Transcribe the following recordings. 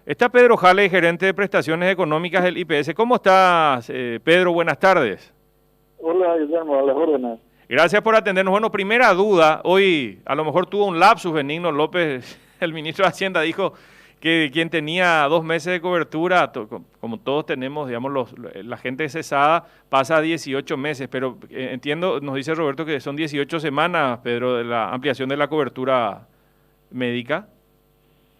Está Pedro Jale, gerente de prestaciones económicas del IPS. ¿Cómo estás, Pedro? Buenas tardes. Hola, Guillermo, a las órdenes. Gracias por atendernos. Bueno, primera duda. Hoy a lo mejor tuvo un lapsus Benigno López, el ministro de Hacienda, dijo que quien tenía 2 meses de cobertura, como todos tenemos, digamos, la gente cesada, pasa a 18 meses. Pero entiendo, nos dice Roberto que son 18 semanas, Pedro, de la ampliación de la cobertura médica.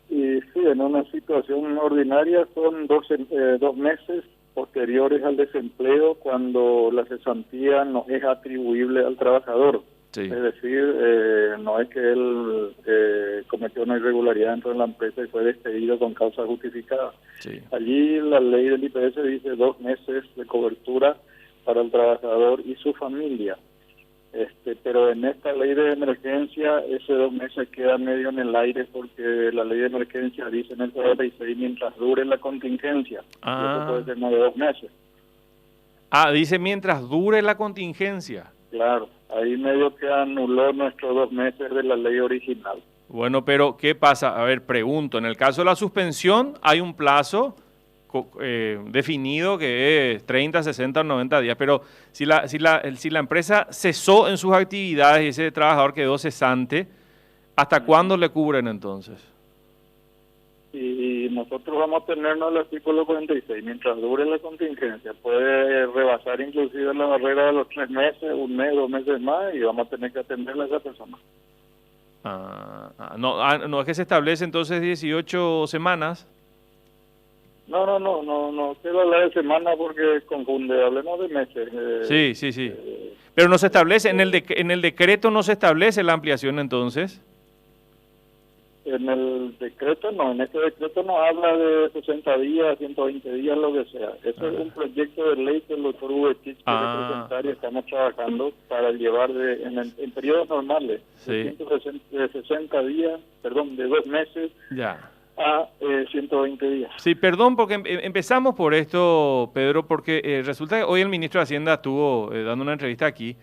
Y sí, en una situación ordinaria son 2 meses posteriores al desempleo cuando la cesantía no es atribuible al trabajador. Sí, Es decir, no es que él cometió una irregularidad dentro de la empresa y fue despedido con causa justificada. sí. Allí la ley del IPS dice 2 meses de cobertura para el trabajador y su familia. Pero en esta ley de emergencia, ese 2 meses queda medio en el aire porque la ley de emergencia dice en el 46 mientras dure la contingencia. Y eso puede Ah, ser más de 2 meses. dice mientras dure la contingencia. Claro, ahí medio que anuló nuestros 2 meses de la ley original. Bueno, pero ¿qué pasa? A ver, pregunto, en el caso de la suspensión hay un plazo definido que es 30, 60 o 90 días, pero si la empresa cesó en sus actividades y ese trabajador quedó cesante, ¿hasta Ujú. cuándo le cubren entonces? Y nosotros vamos a tenernos el artículo 46 mientras dure la contingencia. Puede rebasar inclusive la barrera de los 3 meses, 1 mes, 2 meses más y vamos a tener que atenderle a esa persona. No es que se establece entonces 18 semanas. No quiero hablar de semana porque confunde, hablemos de meses. Sí, sí, sí. Eh, Pero no se establece, este, en el decreto no se establece la ampliación entonces. en el decreto no, en este decreto no habla de 60 días, 120 días, lo que sea. Eso es Ah, un proyecto de ley que el doctor Ubetich quiere presentar y ah, estamos trabajando para llevar en periodos normales de sí, 60 días, perdón, de 2 meses ya. a 120 días. Sí, perdón, porque empezamos por esto, Pedro, porque resulta que hoy el ministro de Hacienda estuvo dando una entrevista aquí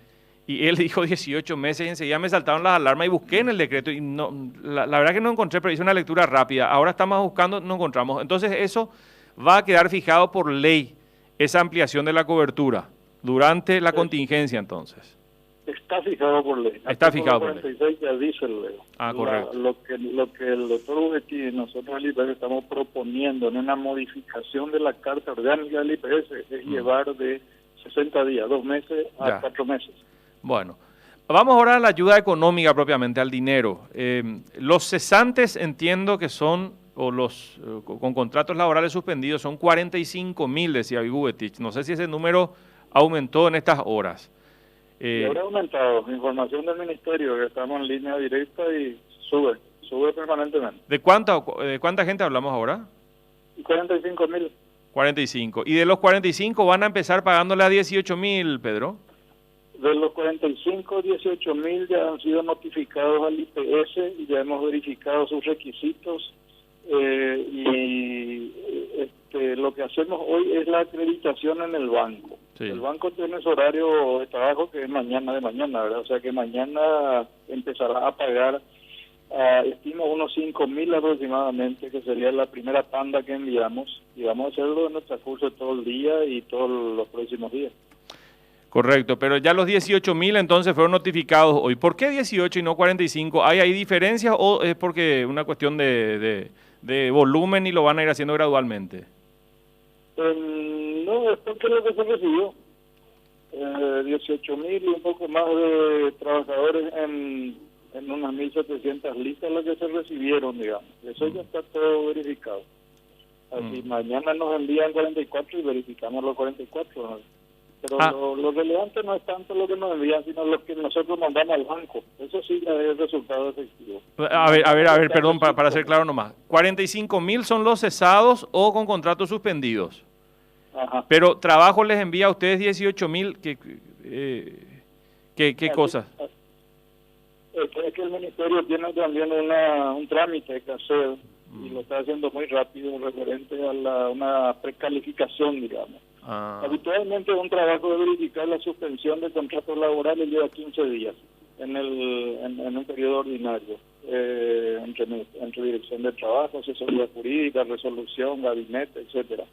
y él dijo 18 meses y enseguida me saltaron las alarmas y busqué en el decreto y no, la verdad que no encontré, pero hice una lectura rápida. Ahora estamos buscando, no encontramos. Entonces eso va a quedar fijado por ley, esa ampliación de la cobertura durante la Es- contingencia entonces. Está fijado por ley. Está Artículo fijado por ley. 46 ya dice Ah, correcto. lo que el doctor Ubetich y nosotros el IPS estamos proponiendo en una modificación de la Carta Orgánica del IPS es Mm, llevar de 60 días, 2 meses a ya. 4 meses. Bueno, vamos ahora a la ayuda económica propiamente, al dinero. Los cesantes entiendo que son, o los con contratos laborales suspendidos, son 45.000, decía Gubetich. No sé si ese número aumentó en estas horas. Y Eh, habrá aumentado, información del Ministerio, que estamos en línea directa y sube permanentemente. ¿De cuánta gente hablamos ahora? Y 45.000. 45. Y de los 45 van a empezar pagándole a 18.000, Pedro. De los 45, 18.000 ya han sido notificados al IPS y ya hemos verificado sus requisitos. Lo que hacemos hoy es la acreditación en el banco. Sí. El banco tiene su horario de trabajo que es mañana de mañana, ¿verdad? O sea que mañana empezará a pagar, estimo unos 5.000 aproximadamente, que sería la primera tanda que enviamos, y vamos a hacerlo en nuestro curso todo el día y todos los próximos días. Correcto, pero ya los 18.000 entonces fueron notificados hoy. ¿Por qué 18 y no 45? ¿Hay ahí diferencias o es porque una cuestión de volumen y lo van a ir haciendo gradualmente? No, es porque lo que se recibió. 18.000 y un poco más de trabajadores en unas 1.700 listas lo que se recibieron, digamos. Eso ya está todo verificado. Así, Mm. mañana nos envían 44 y verificamos los 44, ¿no? Pero Ah, lo relevante no es tanto lo que nos envían, sino lo que nosotros mandamos al banco. Eso sí ya es resultado efectivo. perdón, para ser claro nomás. 45.000 son los cesados o con contratos suspendidos. Ajá. Pero trabajo les envía a ustedes 18.000. ¿Qué Así, cosas? es que el ministerio tiene también un trámite que hacer y lo está haciendo muy rápido referente a una precalificación, digamos. Ah, Habitualmente un trabajo de verificar la suspensión de contratos laborales lleva 15 días. en un periodo ordinario, entre dirección de trabajo, asesoría jurídica, resolución, gabinete, etcétera.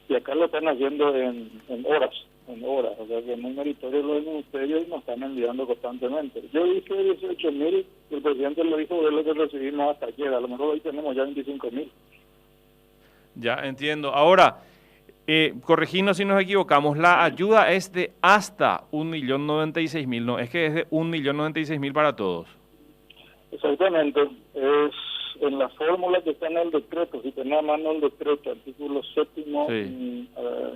Y acá lo están haciendo en horas, o sea que es muy meritorio lo del ministerio y nos están enviando constantemente. Yo dije 18.000, el presidente lo dijo de lo que recibimos hasta ayer, a lo mejor hoy tenemos ya 25.000. Ya entiendo. Ahora, corregimos si nos equivocamos, la ayuda es de hasta 1.096.000, no, es que es de 1.096.000 para todos. Exactamente, es en la fórmula que está en el decreto, si tenés a mano el decreto, artículo 7º, Sí.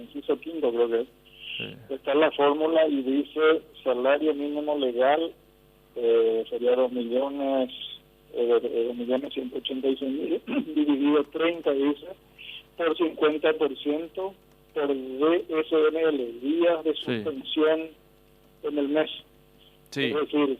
inciso 5 creo que es, Sí. está en la fórmula y dice salario mínimo legal, sería 2.186.000, dividido 30 dice, por 50% por DSNL, días de suspensión en el mes. Sí. Es decir,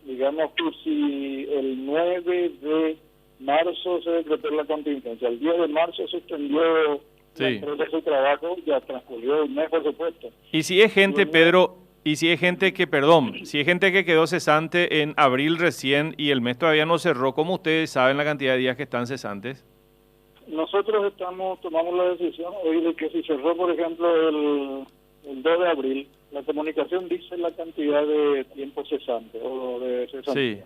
digamos que si el 9 de marzo se decretó la contingencia, el 10 de marzo suspendió la empresa su trabajo, ya transcurrió un mes, por supuesto. Y si es gente, Pedro, si es gente que quedó cesante en abril recién y el mes todavía no cerró, ¿cómo ustedes saben la cantidad de días que están cesantes? Nosotros tomamos la decisión hoy de que si cerró, por ejemplo, el 2 de abril, la comunicación dice la cantidad de tiempo cesante o de cesantía.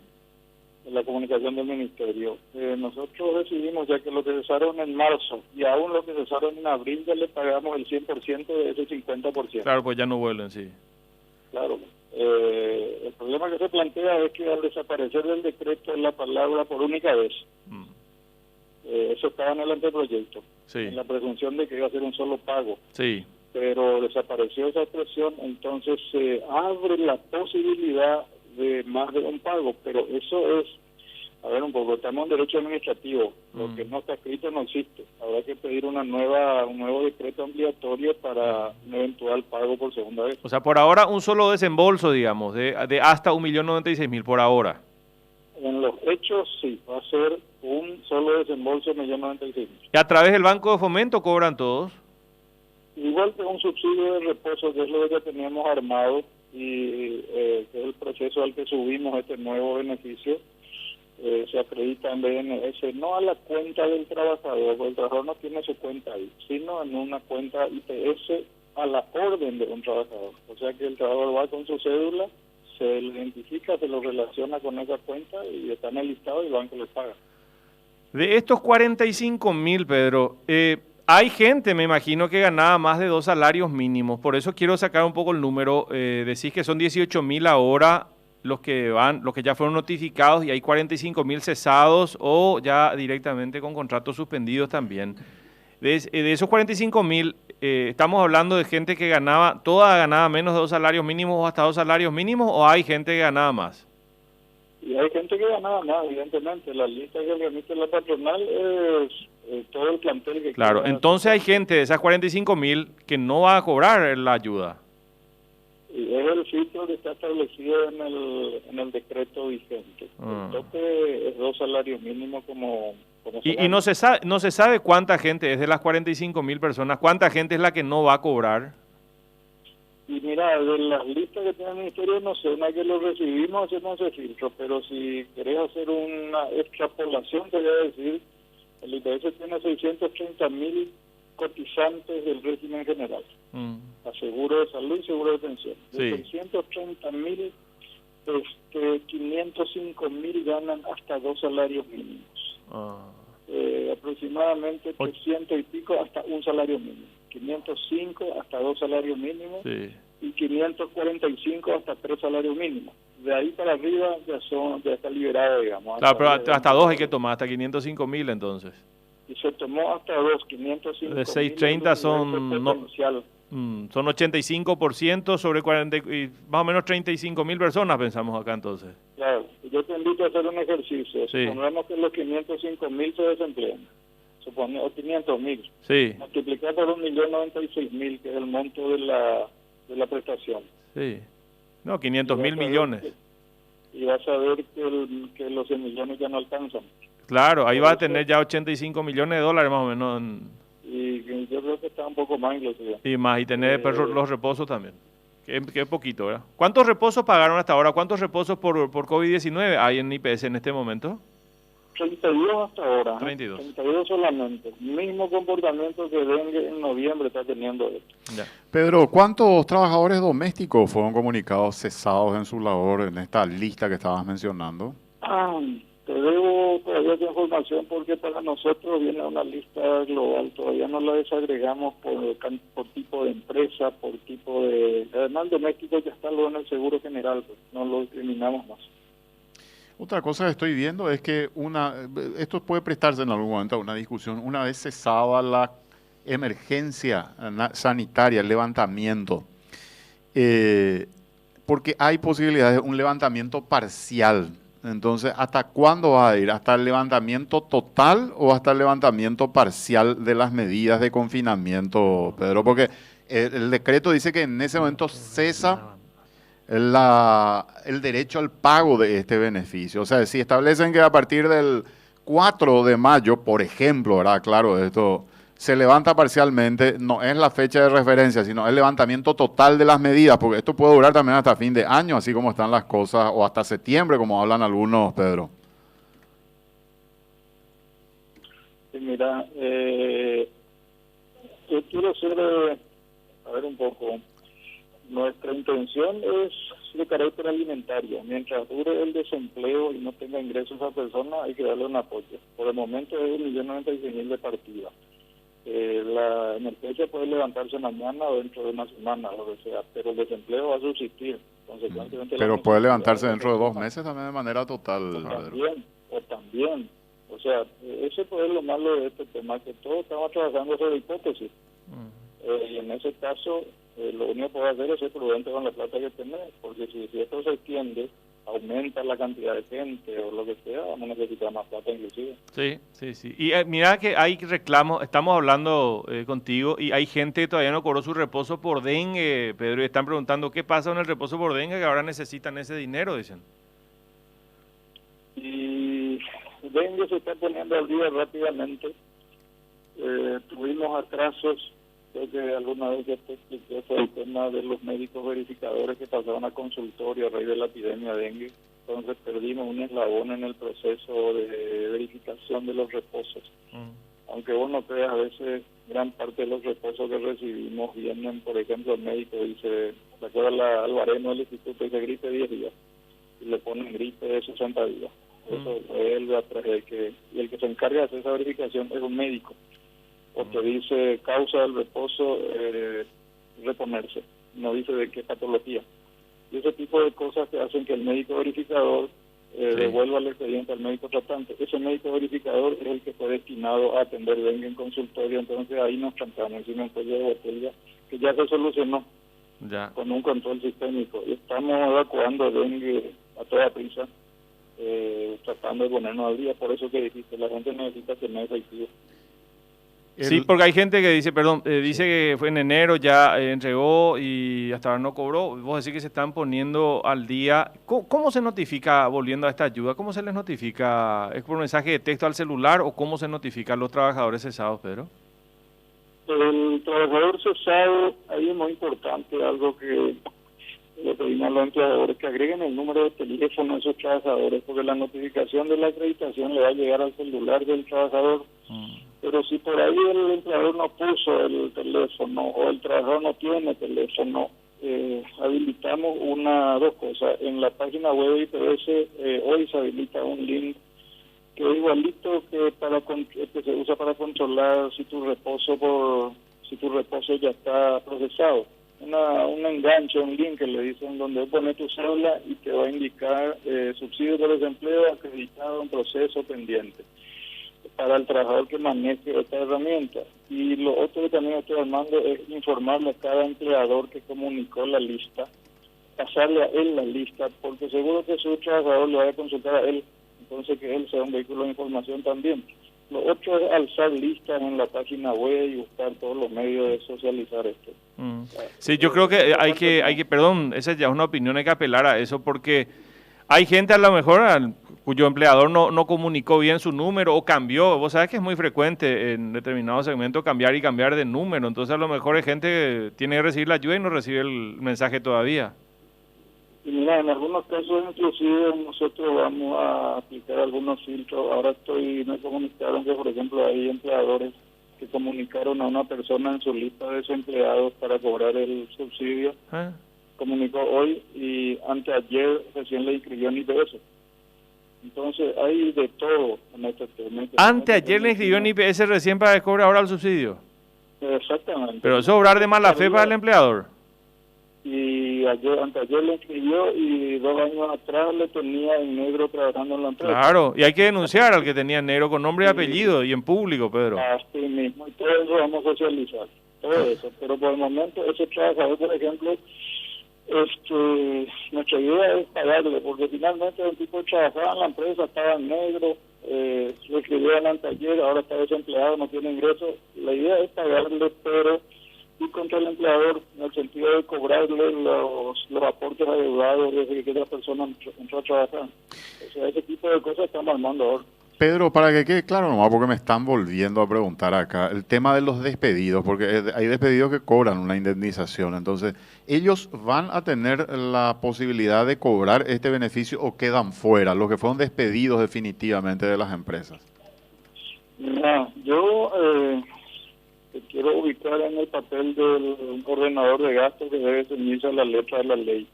En la comunicación del ministerio. Nosotros decidimos ya que lo que cesaron en marzo y aún lo que cesaron en abril ya le pagamos el 100% de ese 50%. Claro, pues ya no vuelven, sí. Claro. El problema que se plantea es que al desaparecer del decreto la palabra por única vez, eso estaba en el anteproyecto, en la presunción de que iba a ser un solo pago. Sí. Pero desapareció esa expresión, entonces se abre la posibilidad de más de un pago, pero eso es, a ver un poco, estamos en derecho administrativo, lo que no está escrito no existe, habrá que pedir un nuevo decreto ampliatorio para un eventual pago por segunda vez. O sea, por ahora un solo desembolso, digamos, de hasta 1.096.000 por ahora. En los hechos sí, va a ser un solo desembolso de 1.096.000. ¿Y a través del Banco de Fomento cobran todos? Igual que un subsidio de reposo, que es lo que teníamos armado, y que es el proceso al que subimos este nuevo beneficio, se acredita en BNS, no a la cuenta del trabajador, porque el trabajador no tiene su cuenta ahí, sino en una cuenta IPS a la orden de un trabajador. O sea que el trabajador va con su cédula, se lo identifica, se lo relaciona con esa cuenta y está en el listado y el banco le paga. De estos 45.000, Pedro, hay gente, me imagino, que ganaba más de 2 salarios mínimos. Por eso quiero sacar un poco el número. Decís que son 18.000 ahora los que ya fueron notificados y hay 45.000 cesados o ya directamente con contratos suspendidos también. De esos 45.000, ¿estamos hablando de gente que toda ganaba menos de 2 salarios mínimos o hasta 2 salarios mínimos o hay gente que ganaba más? Y hay gente que ganaba más, evidentemente. La lista que remite la patronal es todo el plantel que... Claro, entonces hay gente de esas 45.000 que no va a cobrar la ayuda. Y es el filtro que está establecido en el decreto vigente. El tope es 2 salarios mínimos como y no se sabe cuánta gente es de las 45.000 personas, cuánta gente es la que no va a cobrar. Y mira, de las listas que tiene el ministerio, no sé, una que lo recibimos, hacemos ese filtro, pero si querés hacer una extrapolación, te voy a decir, el IPS tiene 630.000 cotizantes del régimen general, a seguro de salud y seguro de pensión. De 630.000, 505.000 ganan hasta 2 salarios mínimos. Aproximadamente 300 y pico hasta un salario mínimo. 505 hasta 2 salarios mínimos y 545 hasta 3 salarios mínimos. De ahí para arriba ya está liberado, digamos. Claro, pero hasta 2 hay que tomar, hasta 505.000 entonces. Y se tomó hasta 2, 505. De 630 son 85% sobre 40, y más o menos 35.000 personas pensamos acá entonces. Claro, yo te invito a hacer un ejercicio. Supongamos que los 505.000 se desemplean. O 500.000. Sí. Multiplicar por 1.096.000, que es el monto de la prestación. Sí. No, 500.000 millones. Y vas a ver que los 100 millones ya no alcanzan. Claro, ahí va a tener ya 85 millones de dólares más o menos. Y yo creo que está un poco más inclusive. Y más, y tener los reposos también. Que es poquito, ¿verdad? ¿Cuántos reposos pagaron hasta ahora? ¿Cuántos reposos por COVID-19 hay en IPS en este momento? 32 hasta ahora. 32. 32 solamente. Mismo comportamiento que dengue en noviembre está teniendo esto. Ya. Pedro, ¿cuántos trabajadores domésticos fueron comunicados cesados en su labor en esta lista que estabas mencionando? Te debo todavía esa información porque para nosotros viene una lista global. Todavía no la desagregamos por tipo de empresa, por tipo de... Además, el doméstico ya está luego en el seguro general, pues no lo discriminamos más. Otra cosa que estoy viendo es que esto puede prestarse en algún momento a una discusión. Una vez cesaba la emergencia sanitaria, el levantamiento, porque hay posibilidades de un levantamiento parcial. Entonces, ¿hasta cuándo va a ir? ¿Hasta el levantamiento total o hasta el levantamiento parcial de las medidas de confinamiento, Pedro? Porque el decreto dice que en ese momento cesa el derecho al pago de este beneficio. O sea, si establecen que a partir del 4 de mayo, por ejemplo, ¿verdad? Claro, esto se levanta parcialmente, no es la fecha de referencia, sino el levantamiento total de las medidas, porque esto puede durar también hasta fin de año, así como están las cosas, o hasta septiembre, como hablan algunos, Pedro. Sí, mira, yo quiero ser, a ver un poco, nuestra intención es de carácter alimentario. Mientras dure el desempleo y no tenga ingresos a persona, hay que darle un apoyo. Por el momento es 1.096.000 de partida. La emergencia puede levantarse mañana o dentro de una semana, lo que sea, pero el desempleo va a subsistir. Consecuentemente, pero puede levantarse dentro de 2 meses también de manera total. También. O sea, ese puede ser lo malo de este tema, que todos estamos trabajando sobre hipótesis. Y en ese caso, lo único que puede hacer es ser prudente con la plata que tenés, porque si esto se extiende, aumenta la cantidad de gente o lo que sea, vamos a necesitar más plata inclusive. Sí. Y mira que hay reclamos, estamos hablando contigo y hay gente que todavía no cobró su reposo por dengue, Pedro, y están preguntando qué pasa con el reposo por dengue, que ahora necesitan ese dinero, dicen. Y dengue se está poniendo al día rápidamente. Tuvimos atrasos. Creo que alguna vez ya te expliqué, fue el tema de los médicos verificadores que pasaron a consultorio a raíz de la epidemia de dengue. Entonces perdimos un eslabón en el proceso de verificación de los reposos. Aunque vos no creas, a veces gran parte de los reposos que recibimos vienen, por ejemplo, el médico dice, recuerda al baremo del instituto, dice gripe 10 días, y le ponen gripe de 60 días. Eso vuelve a traer y el que se encarga de hacer esa verificación es un médico. O te dice causa del reposo, reponerse, no dice de qué patología. Y ese tipo de cosas que hacen que el médico verificador devuelva el expediente al médico tratante. Ese médico verificador es el que fue destinado a atender dengue en consultorio, entonces ahí nos trancamos, encima un cuello de botella que ya se solucionó con un control sistémico. Y estamos evacuando dengue a toda prisa, tratando de ponernos al día. Por eso que dijiste, la gente necesita tener efectivo. Sí, porque hay gente que dice, dice que fue en enero, ya entregó y hasta ahora no cobró. Vos decís que se están poniendo al día. ¿Cómo se notifica, volviendo a esta ayuda, cómo se les notifica? ¿Es por mensaje de texto al celular o cómo se notifica a los trabajadores cesados, Pedro? El trabajador cesado, ahí es muy importante, algo que le pedimos a los empleadores, que agreguen el número de teléfono a esos trabajadores, porque la notificación de la acreditación le va a llegar al celular del trabajador. Pero si por ahí el empleador no puso el teléfono o el trabajador no tiene teléfono, habilitamos dos cosas. En la página web de IPS hoy se habilita un link que es igualito que se usa para controlar si tu reposo ya está procesado. Un enganche, un link que le dicen donde pones tu cédula y te va a indicar subsidio por desempleo acreditado en proceso pendiente para el trabajador que maneje esta herramienta. Y lo otro que también estoy armando es informarle a cada empleador que comunicó la lista, pasarle a él la lista, porque seguro que su trabajador le va a consultar a él, entonces que él sea un vehículo de información también. Lo otro es alzar listas en la página web y buscar todos los medios de socializar esto. Sí, yo creo que hay que, perdón, esa ya es una opinión, hay que apelar a eso porque hay gente a lo mejor cuyo empleador no comunicó bien su número o cambió. Vos sabés que es muy frecuente en determinados segmentos cambiar y cambiar de número. Entonces a lo mejor hay gente que tiene que recibir la ayuda y no recibe el mensaje todavía. Y mira, en algunos casos inclusive nosotros vamos a aplicar algunos filtros. Ahora me comunicaron que, por ejemplo, hay empleadores que comunicaron a una persona en su lista de desempleados para cobrar el subsidio. ¿Eh? Comunicó hoy y anteayer recién le inscribió en IPS. Entonces hay de todo en este tema. Anteayer le inscribió en IPS recién para que cobre ahora el subsidio. Exactamente. Pero eso es obrar de mala fe para el empleador. Y anteayer le inscribió y 2 años atrás le tenía en negro trabajando en la empresa. Claro, y hay que denunciar al que tenía en negro con nombre y apellido y en público, Pedro. Así mismo, y todo eso vamos a socializar, todo eso. Pero por el momento ese trabajador, por ejemplo, nuestra idea es pagarle, porque finalmente el tipo trabajaba en la empresa, estaba en negro, lo escribieron anteayer, ahora está desempleado, no tiene ingresos. La idea es pagarle, pero y contra el empleador, en el sentido de cobrarle los aportes adeudados desde que la persona entró a trabajar. O sea, ese tipo de cosas estamos armando ahora. Pedro, para que quede claro nomás, porque me están volviendo a preguntar acá, el tema de los despedidos, porque hay despedidos que cobran una indemnización, entonces, ¿ellos van a tener la posibilidad de cobrar este beneficio o quedan fuera, los que fueron despedidos definitivamente de las empresas? No, yo te quiero ubicar en el papel del ordenador de gastos que debe ceñirse a la letra de la ley.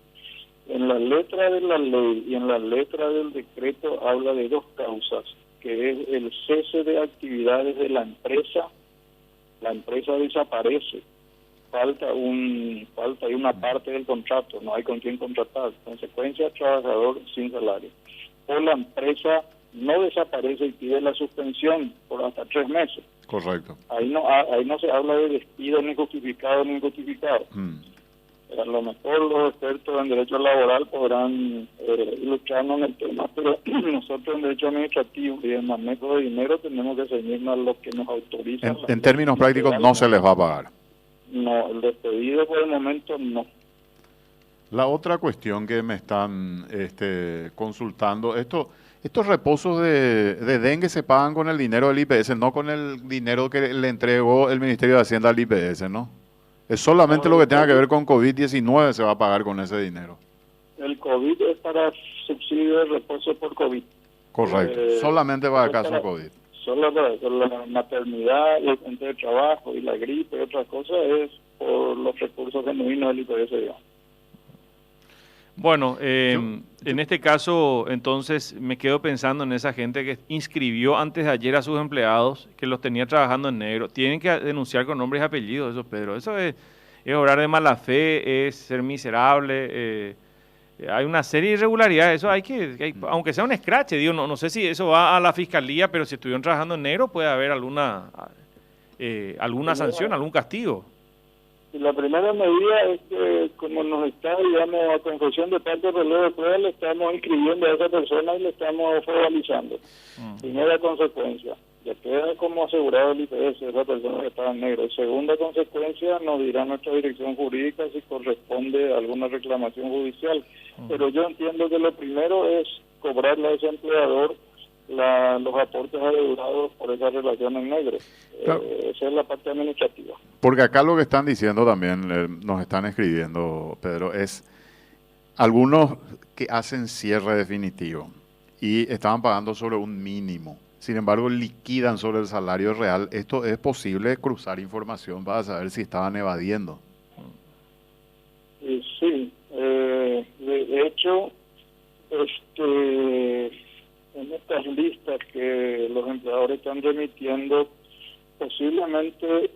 En la letra de la ley y en la letra del decreto habla de 2 causas, que es el cese de actividades de la empresa desaparece, falta hay una parte del contrato, no hay con quién contratar, consecuencia trabajador sin salario. O la empresa no desaparece y pide la suspensión por hasta 3 meses. Correcto. Ahí no se habla de despido ni justificado ni injustificado. A lo mejor los expertos en derecho laboral podrán ilustrarnos en el tema, pero nosotros en derecho administrativo y en manejo de dinero tenemos que ceñirnos a lo que nos autorizan. En términos prácticos no se les va a pagar. No, el despedido por el momento no. La otra cuestión que me están consultando, estos reposos de dengue se pagan con el dinero del IPS, no con el dinero que le entregó el Ministerio de Hacienda al IPS, ¿no? Es solamente lo que tenga que ver con COVID-19 se va a pagar con ese dinero. El COVID es para subsidio de reposo por COVID. Correcto, solamente para el caso COVID. Solo para la maternidad, el accidente de trabajo y la gripe y otras cosas es por los recursos genuinos del IPS, digamos. Bueno, en este caso, entonces, me quedo pensando en esa gente que inscribió antes de ayer a sus empleados, que los tenía trabajando en negro. Tienen que denunciar con nombres y apellidos, eso, Pedro. Eso es obrar de mala fe, es ser miserable. Hay una serie de irregularidades. Eso aunque sea un escrache, digo, no sé si eso va a la fiscalía, pero si estuvieron trabajando en negro puede haber alguna sanción, algún castigo. Y la primera medida es que, como nos está, digamos, a confesión de parte del reloj de prueba, le estamos inscribiendo a esa persona y le estamos formalizando. Primera consecuencia, ya queda como asegurado el IPS, esa persona que estaba en negro. Segunda consecuencia, nos dirá nuestra dirección jurídica si corresponde a alguna reclamación judicial. Pero yo entiendo que lo primero es cobrarle a ese empleador los aportes adeudados por esa relación en negro. Claro. Esa es la parte administrativa. Porque acá lo que están diciendo también, nos están escribiendo, Pedro, es algunos que hacen cierre definitivo y estaban pagando sobre un mínimo. Sin embargo, liquidan sobre el salario real. ¿Esto es posible cruzar información para saber si estaban evadiendo? Sí. De hecho, en estas listas que los empleadores están remitiendo, posiblemente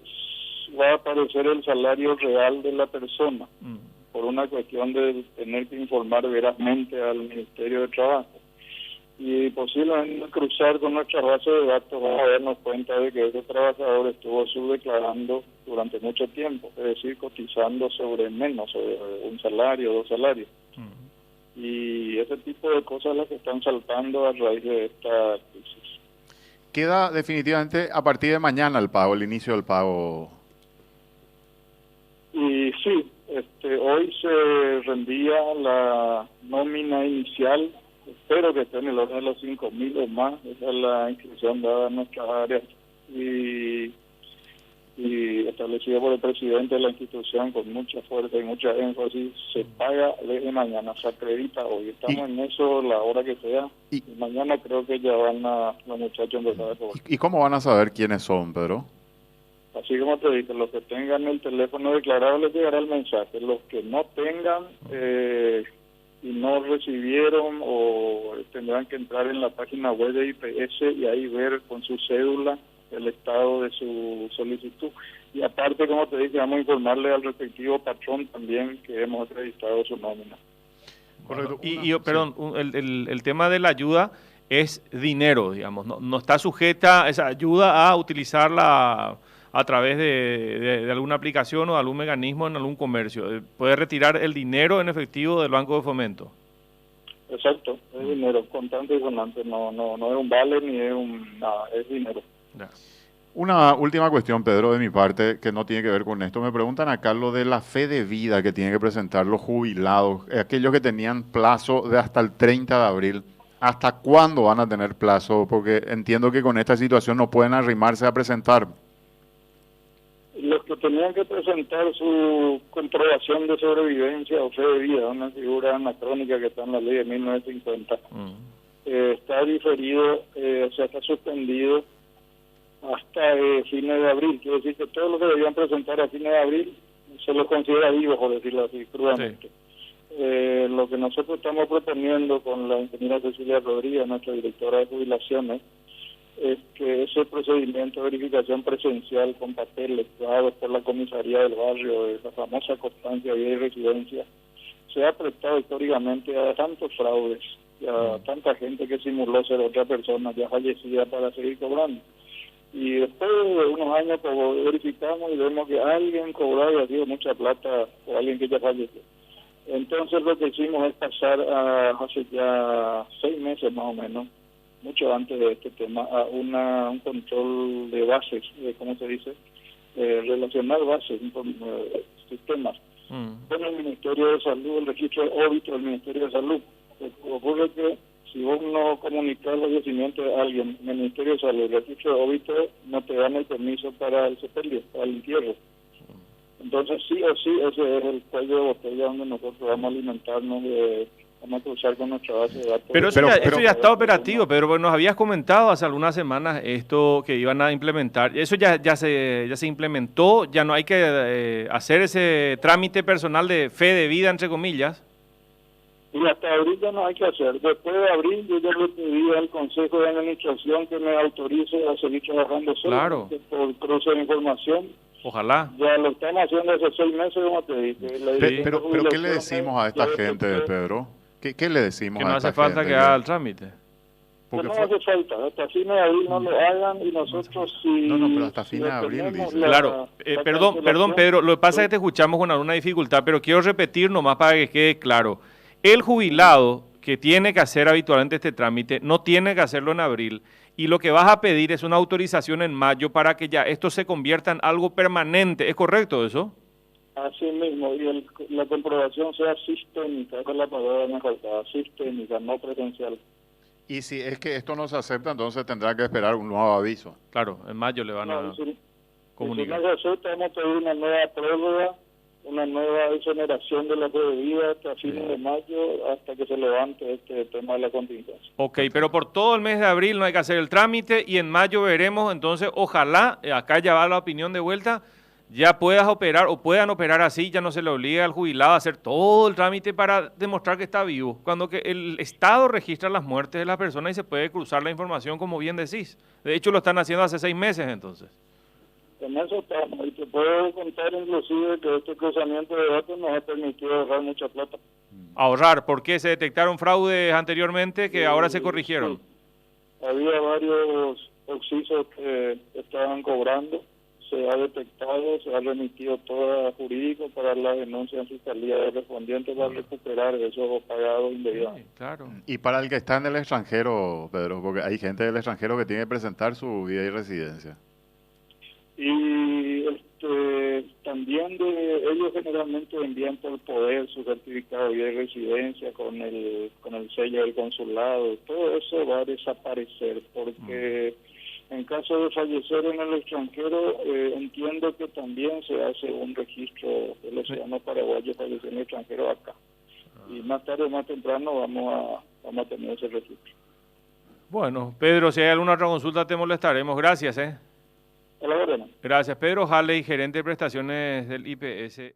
va a aparecer el salario real de la persona, por una cuestión de tener que informar verazmente al Ministerio de Trabajo. Y posiblemente cruzar con nuestra base de datos vamos a darnos cuenta de que ese trabajador estuvo subdeclarando durante mucho tiempo, es decir, cotizando sobre un salario, 2 salarios. Y ese tipo de cosas las que están saltando a raíz de esta crisis. Queda definitivamente a partir de mañana el inicio del pago. Y sí, hoy se rendía la nómina inicial espero que esté en el orden de los 5.000 o más. Esa es la inscripción dada en nuestras áreas y establecida por el presidente de la institución con mucha fuerza y mucha énfasis. Se paga desde mañana, se acredita hoy. Estamos en eso la hora que sea y mañana creo que ya van los muchachos a empezar a cobrar. ¿Y cómo van a saber quiénes son, Pedro? Así como te dije, los que tengan el teléfono declarado les llegará el mensaje. Los que no tengan y no recibieron o tendrán que entrar en la página web de IPS y ahí ver con su cédula el estado de su solicitud. Y aparte, como te dije, vamos a informarle al respectivo patrón también que hemos registrado su nómina. Correcto. Perdón, el tema de la ayuda es dinero, digamos, no está sujeta esa ayuda a utilizarla a través de alguna aplicación o de algún mecanismo en algún comercio. Puede retirar el dinero en efectivo del Banco de Fomento. Exacto, es dinero, contante y sonante, no es un vale ni es nada, es dinero. Ya. Una última cuestión, Pedro, de mi parte, que no tiene que ver con esto. Me preguntan acá lo de la fe de vida que tienen que presentar los jubilados, aquellos que tenían plazo de hasta el 30 de abril. ¿Hasta cuándo van a tener plazo? Porque entiendo que con esta situación no pueden arrimarse a presentar. Los que tenían que presentar su comprobación de sobrevivencia o fe de vida, una figura anacrónica que está en la ley de 1950, está diferido, o sea, está suspendido hasta fines de abril. Quiere decir que todos los que debían presentar a fines de abril se los considera vivos, por decirlo así, crudamente. Sí. Lo que nosotros estamos proponiendo con la ingeniera Cecilia Rodríguez, nuestra directora de jubilaciones, es que ese procedimiento de verificación presencial con papeles dados por la comisaría del barrio, de la famosa constancia de vida y residencia, se ha prestado históricamente a tantos fraudes y a tanta gente que simuló ser otra persona ya fallecida para seguir cobrando. Y después de unos años verificamos y vemos que alguien cobraba y ha sido mucha plata o alguien que ya falleció. Entonces lo que hicimos es pasar hace ya 6 meses más o menos, mucho antes de este tema, a un control de bases, ¿cómo se dice? Relacionar bases, sistemas. Con el Ministerio de Salud, el registro de óbito del Ministerio de Salud. Ocurre que si vos no comunicas el fallecimiento de alguien en el Ministerio de Salud, el registro de óbito no te dan el permiso para el sepelio, para el entierro. Entonces sí o sí, ese es el cuello de botella donde nosotros vamos a alimentarnos vamos a cruzar con nuestra base de datos. Pero eso ya está operativo, Pedro, porque nos habías comentado hace algunas semanas esto que iban a implementar. Eso ya se implementó, ya no hay que hacer ese trámite personal de fe de vida, entre comillas. Y hasta abril ya no hay que hacer. Después de abril yo ya le pedí al Consejo de Administración que me autorice a seguir trabajando solo. Claro. Por cruce de información. Ojalá. Ya lo estamos haciendo hace 6 meses, como te dije. Pero ¿qué le decimos a esta gente, Pedro? ¿Qué le decimos a esta gente? Que no hace falta que haga el trámite. Que no hace falta, hasta fines de abril no lo hagan y nosotros sí. No, pero hasta fines de abril dice. Claro, perdón, Pedro, lo que pasa es que te escuchamos con alguna dificultad, pero quiero repetir nomás para que quede claro. El jubilado que tiene que hacer habitualmente este trámite no tiene que hacerlo en abril y lo que vas a pedir es una autorización en mayo para que ya esto se convierta en algo permanente. ¿Es correcto eso? Así mismo, y la comprobación sea sistémica, esa es la palabra me faltaba, sistémica, no presencial. Y si es que esto no se acepta, entonces tendrá que esperar un nuevo aviso. Claro, en mayo le van a comunicar. Si no se acepta, vamos a pedir una nueva prórroga, una nueva exoneración de la fe de vida hasta fines de mayo, hasta que se levante este tema de la contingencia. Ok, pero por todo el mes de abril no hay que hacer el trámite y en mayo veremos, entonces ojalá, acá ya va la opinión de vuelta, ya puedas operar o puedan operar así, ya no se le obliga al jubilado a hacer todo el trámite para demostrar que está vivo, cuando que el Estado registra las muertes de las personas y se puede cruzar la información como bien decís. De hecho lo están haciendo hace 6 meses entonces. En eso estamos, y te puedo contar inclusive que este cruzamiento de datos nos ha permitido ahorrar mucha plata. Ahorrar, porque se detectaron fraudes anteriormente que ahora se corrigieron. Sí. Había varios occisos que estaban cobrando, se ha detectado, se ha remitido todo a jurídico para la denuncia en fiscalía de respondientes para recuperar esos pagados indebidamente. Sí, claro. Y para el que está en el extranjero, Pedro, porque hay gente del extranjero que tiene que presentar su vida y residencia. Y también ellos generalmente envían por poder su certificado de residencia con el sello del consulado. Todo eso va a desaparecer porque en caso de fallecer en el extranjero, entiendo que también se hace un registro de los ciudadanos paraguayos fallecidos en el extranjero acá. Y más tarde o más temprano vamos a tener ese registro. Bueno, Pedro, si hay alguna otra consulta te molestaremos. Gracias, A la orden. Gracias, Pedro Halley, gerente de prestaciones del IPS.